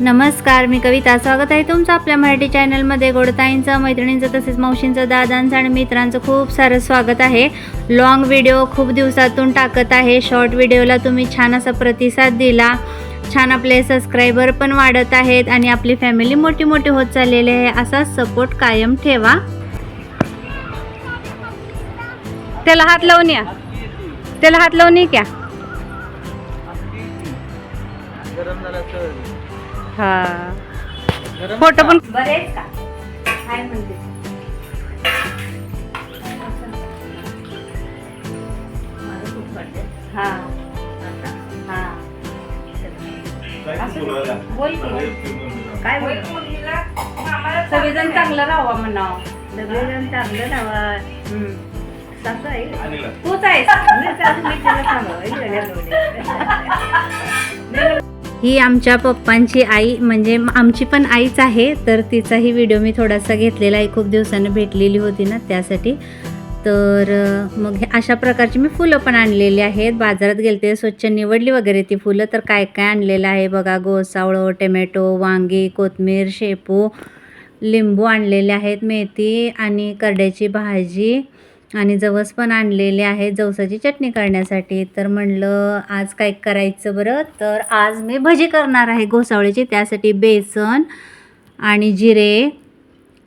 नमस्कार, मी कविता. स्वागत आहे तुमचं आपल्या मराठी चॅनलमध्ये. गोडताईंचं, मैत्रिणींचं, तसेच मावशींचं, दादांचं आणि मित्रांचं खूप सारं स्वागत आहे. लॉंग व्हिडिओ खूप दिवसातून टाकत आहे. शॉर्ट व्हिडिओला तुम्ही छान असा प्रतिसाद दिला. छान आपले सबस्क्रायबर पण वाढत आहेत आणि आपली फॅमिली मोठी मोठी होत चाललेली आहे. असा सपोर्ट कायम ठेवा. त्याला हात लावून या, त्याला हात लावून क्या. हा, फोटो पण बरेच का काय म्हणते. हा हा, बोल काय बोल. सगळेजण चांगलं राहावा म्हणावं, सगळेजण चांगलं राहावा. तसं आहे, तूच आहेस. ही आमच्या पप्पांची आई, म्हणजे आमची पण आईच आहे. तर तिचाही व्हिडिओ मी थोडासा घेतलेला आहे. खूप दिवसानं भेटलेली होती ना, त्यासाठी. तर मग अशा प्रकारची मी फुलं पण आणलेली आहेत. बाजारात गेलते, स्वच्छ निवडली वगैरे ती फुलं. तर काय काय आणलेलं आहे बघा. गोसावळं, टोमॅटो, वांगी, कोथिंबीर, शेपू, लिंबू आणलेले आहेत, मेथी आणि करड्याची भाजी आणि जवस पण आणलेले आहे जवसाची चटणी करण्यासाठी. तर म्हणलं आज काय करायचं बरं. तर आज मी भजी करणार आहे घोसावळ्याची. त्यासाठी बेसन आणि जिरे,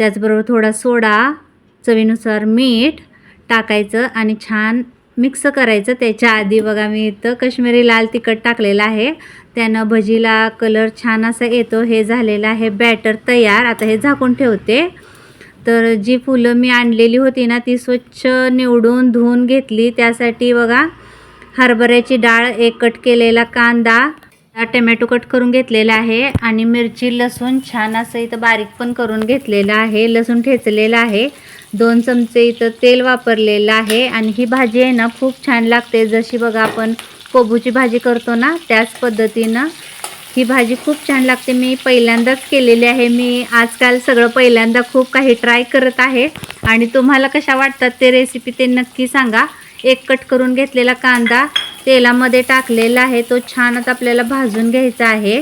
त्याचबरोबर थोडा सोडा, चवीनुसार मीठ टाकायचं आणि छान मिक्स करायचं. त्याच्या आधी बघा मी इथं काश्मीरी लाल तिखट टाकलेलं आहे. त्यानं भजीला कलर छान असा येतो. हे झालेलं आहे बॅटर तयार. आता हे झाकून ठेवते. तर जी फुलं मी आणलेली होती ना, ती स्वच्छ निवडून धुवून घेतली. त्यासाठी बघा हरभऱ्याची डाळ, एक कट केलेला कांदा, टोमॅटो कट करून घेतलेला आहे आणि मिरची, लसूण छान असं इथं बारीक पण करून घेतलेलं आहे. लसूण ठेचलेला आहे. 2 चमचे इथं तेल वापरलेलं आहे. आणि ही भाजी आहे ना खूप छान लागते. जशी बघा आपण कोबूची भाजी करतो ना, त्याच पद्धतीनं ही भाजी खूप छान लागते. मी पहिल्यांदाच केलेली आहे. मी आजकाल सगळं पहिल्यांदा खूप काही ट्राय करत आहे. आणि तुम्हाला कशा वाटतात ते रेसिपी ते नक्की सांगा. एक कट करून घेतलेला कांदा तेलामध्ये टाकलेला आहे. तो छान आता आपल्याला भाजून घ्यायचा आहे.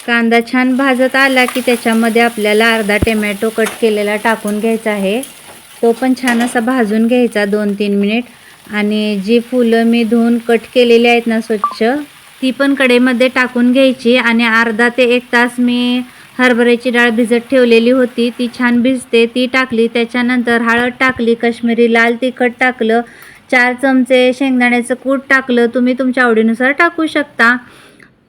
कांदा छान भाजत आला की त्याच्यामध्ये आपल्याला अर्धा टोमॅटो कट केलेला टाकून घ्यायचा आहे. तो पण छान असा भाजून घ्यायचा 2-3 मिनिट. आणि जी फुलं मी धुवून कट केलेली आहेत ना स्वच्छ, ती पण कढईमध्ये टाकून घ्यायची. आणि अर्धा ते 1 तास मी हरभऱ्याची डाळ भिजत ठेवलेली होती. ती छान भिजते, ती टाकली. त्याच्यानंतर हळद टाकली, काश्मीरी लाल तिखट टाकलं, 4 चमचे शेंगदाण्याचं कूट टाकलं. तुम्ही तुमच्या आवडीनुसार टाकू शकता.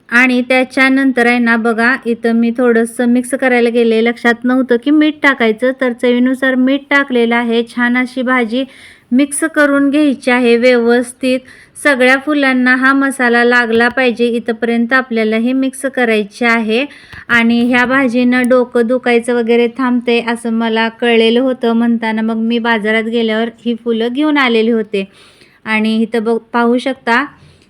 आणि त्याच्यानंतर आहे ना बघा इथं मी थोडंसं मिक्स करायला गेले. लक्षात नव्हतं की मीठ टाकायचं. तर चवीनुसार मीठ टाकलेलं आहे. छान अशी भाजी मिक्स करून घ्यायची आहे व्यवस्थित. सगळ्या फुलांना हा मसाला लागला पाहिजे इथंपर्यंत आपल्याला हे मिक्स करायचे आहे. आणि ह्या भाजीनं डोकं दुखायचं वगैरे थांबते असं मला कळलेलं होतं. म्हणताना मग मी बाजारात गेल्यावर ही फुलं घेऊन आलेली होते. आणि इथं पाहू शकता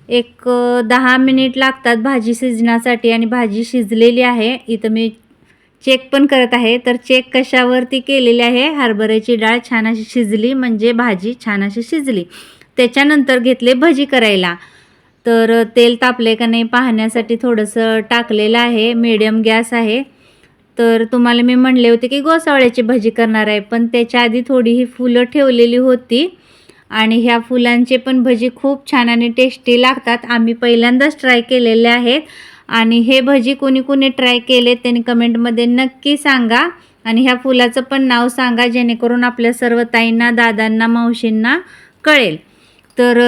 एक 10 मिनिट लागतात भाजी शिजण्यासाठी. आणि भाजी शिजलेली आहे. इथं मी चेक पण करत आहे. तर चेक कशावरती केलेली आहे, हरभऱ्याची डाळ छान अशी शिजली म्हणजे भाजी छान अशी शिजली. त्याच्यानंतर घेतले भजी करायला. तर तेल तापले का नाही पाहण्यासाठी थोडंसं टाकलेलं आहे. मीडियम गॅस आहे. तर तुम्हाला मी म्हणले होते की गोसावळ्याची भजी करणार आहे, पण त्याच्या आधी थोडी ही फुलं ठेवलेली होती. आणि ह्या फुलांचे पण भजी खूप छान आणि टेस्टी लागतात. आम्ही पहिल्यांदाच ट्राय केलेले आहेत. आणि हे भजी कोणी कोणी ट्राय केले त्यांनी कमेंटमध्ये नक्की सांगा. आणि ह्या फुलाचं पण नाव सांगा, जेणेकरून आपल्या सर्व ताईंना, दादांना, मावशींना कळेल. तर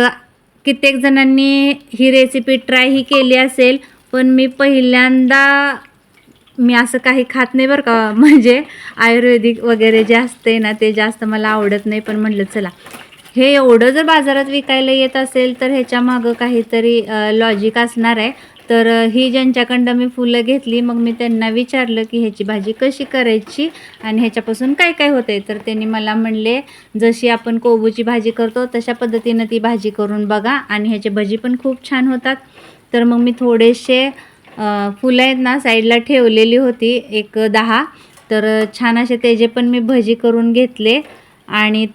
कित्येक जणांनी ही रेसिपी ट्रायही केली असेल, पण मी पहिल्यांदा मी असं काही खात नाही बरं का. म्हणजे आयुर्वेदिक वगैरे जे असते ना ते जास्त मला आवडत नाही. पण म्हटलं चला हे एवढं जर बाजारात विकायला येत असेल तर ह्याच्या मागं काहीतरी लॉजिक असणार आहे. तर ही ज्यांच्याकडं मी फुलं घेतली, मग मी त्यांना विचारलं की ह्याची भाजी कशी करायची आणि ह्याच्यापासून काय काय होते. तर त्यांनी मला म्हणले जशी आपण कोबूची भाजी करतो तशा पद्धतीनं ती भाजी करून बघा आणि ह्याचे भजी पण खूप छान होतात. तर मग मी थोडेसे फुलं आहेत ना साईडला ठेवलेली होती, एक 10. तर छान असे त्याचे पण मी भजी करून घेतले. आणि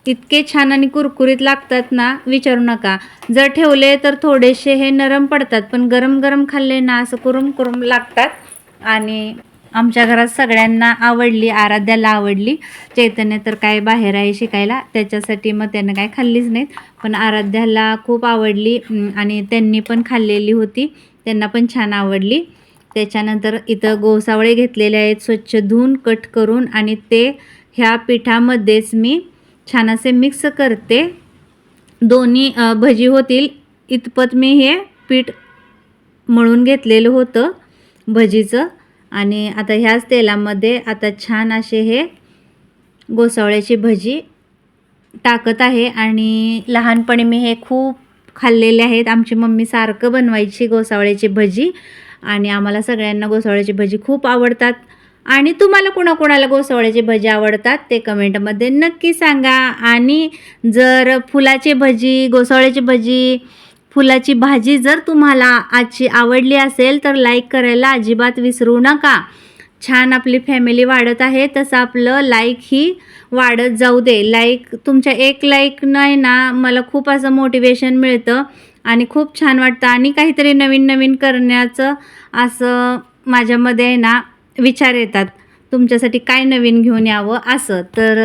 इतके छान आणि कुरकुरीत लागतात ना, विचारू नका. जर ठेवले तर थोडेसे हे नरम पडतात, पण गरम गरम खाल्ले ना असं कुरुम कुरुम लागतात. आणि आमच्या घरात सगळ्यांना आवडली, आराध्याला आवडली. चैतन्य तर काय बाहेर आहे शिकायला, त्याच्यासाठी मग त्यानं काय खाल्लीच नाहीत. पण आराध्याला खूप आवडली आणि त्यांनी पण खाल्लेली होती, त्यांना पण छान आवडली. त्याच्यानंतर इथं गोसावळे घेतलेले आहेत स्वच्छ धुवून कट करून, आणि ते ह्या पिठामध्येच मी छान असे मिक्स करते. दोन्ही भजी होतील इतपत मी हे पीठ मळून घेतलेलं होतं भजीचं. आणि आता ह्याच तेलामध्ये आता छान असे हे गोसावळ्याची भजी टाकत आहे. आणि लहानपणी मी हे खूप खाल्लेले आहेत. आमची मम्मी सारखं बनवायची गोसावळ्याची भजी, आणि आम्हाला सगळ्यांना गोसावळ्याची भजी खूप आवडतात. आणि तुम्हाला कोणाकोणाला गोसावळ्याची भजी आवडतात ते कमेंटमध्ये नक्की सांगा. आणि जर फुलाची भजी, गोसावळ्याची भजी, फुलाची भाजी जर तुम्हाला आजची आवडली असेल तर लाईक करायला अजिबात विसरू नका. छान आपली फॅमिली वाढत आहे, तसं आपलं लाईक ही वाढत जाऊ दे. तुमच्या एक लाईक नाही ना, मला खूप असं मोटिवेशन मिळतं आणि खूप छान वाटतं. आणि काहीतरी नवीन नवीन करण्याचं असं माझ्यामध्ये आहे ना विचार येतात, तुमच्यासाठी काय नवीन घेऊन यावं असं. तर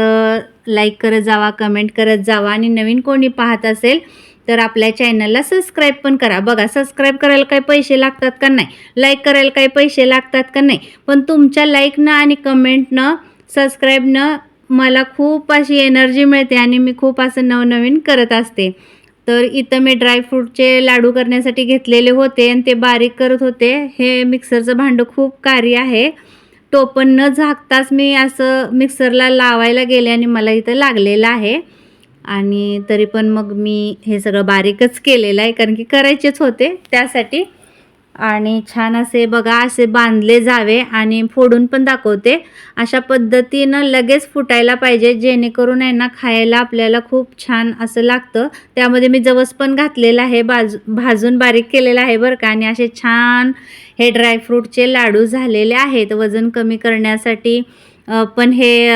लाईक करत जावा, कमेंट करत जावा. आणि नवीन कोणी पाहत असेल तर आपल्या चॅनलला सबस्क्राईब पण करा. बघा, सबस्क्राईब करायला काही पैसे लागतात का नाही, लाईक करायला काही पैसे लागतात का नाही, पण तुमच्या लाईकनं आणि कमेंटनं, सबस्क्राईबनं मला खूप अशी एनर्जी मिळते आणि मी खूप असं नवनवीन करत असते. तर इथं मी ड्रायफ्रूटचे लाडू करण्यासाठी घेतलेले होते आणि ते बारीक करत होते. हे मिक्सरचं भांडं खूप कार्य आहे. टोपण न झाकताच मी असं मिक्सरला लावायला गेले आणि मला इथं लागलेलं आहे. आणि तरी पण मग मी हे सगळं बारीकच केलेलं आहे, कारण की करायचेच होते त्यासाठी. आणि छान असे बघा असे बांधले जावे, आणि फोडून पण दाखवते. अशा पद्धतीनं लगेच फुटायला पाहिजे, जेणेकरून आहे ना खायला आपल्याला खूप छान असं लागतं. त्यामध्ये मी जवस पण घातलेला आहे, भाजून बारीक केलेला आहे बरं का. आणि असे छान हे ड्रायफ्रूटचे लाडू झालेले आहेत. वजन कमी करण्यासाठी पण हे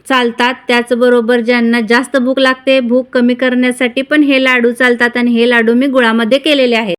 चालतात. त्याचबरोबर ज्यांना जास्त भूक लागते, भूक कमी करण्यासाठी पण हे लाडू चालतात. आणि हे लाडू मी गुळामध्ये केलेले आहेत.